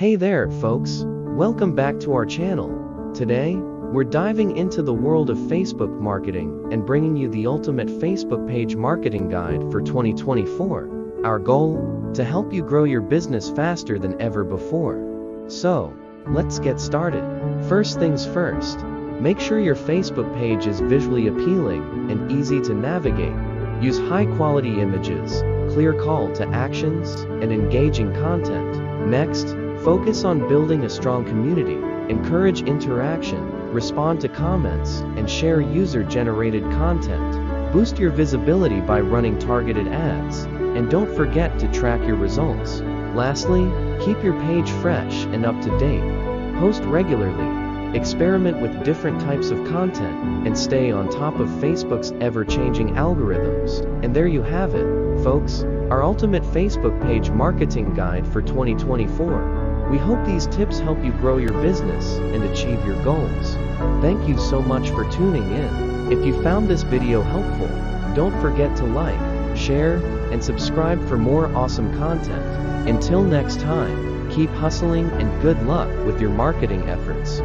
Hey there, folks. Welcome back to our channel. Today, we're diving into the world of Facebook marketing and bringing you the ultimate Facebook page marketing guide for 2024. Our goal? To help you grow your business faster than ever before. So, let's get started. First things first, make sure your Facebook page is visually appealing and easy to navigate. Use high-quality images, clear call to actions, and engaging content. Next, focus on building a strong community, encourage interaction, respond to comments, and share user-generated content. Boost your visibility by running targeted ads, and don't forget to track your results. Lastly, keep your page fresh and up to date. Post regularly, experiment with different types of content, and stay on top of Facebook's ever-changing algorithms. And there you have it, folks, our ultimate Facebook page marketing guide for 2024. We hope these tips help you grow your business and achieve your goals. Thank you so much for tuning in. If you found this video helpful, don't forget to like, share, and subscribe for more awesome content. Until next time, keep hustling and good luck with your marketing efforts.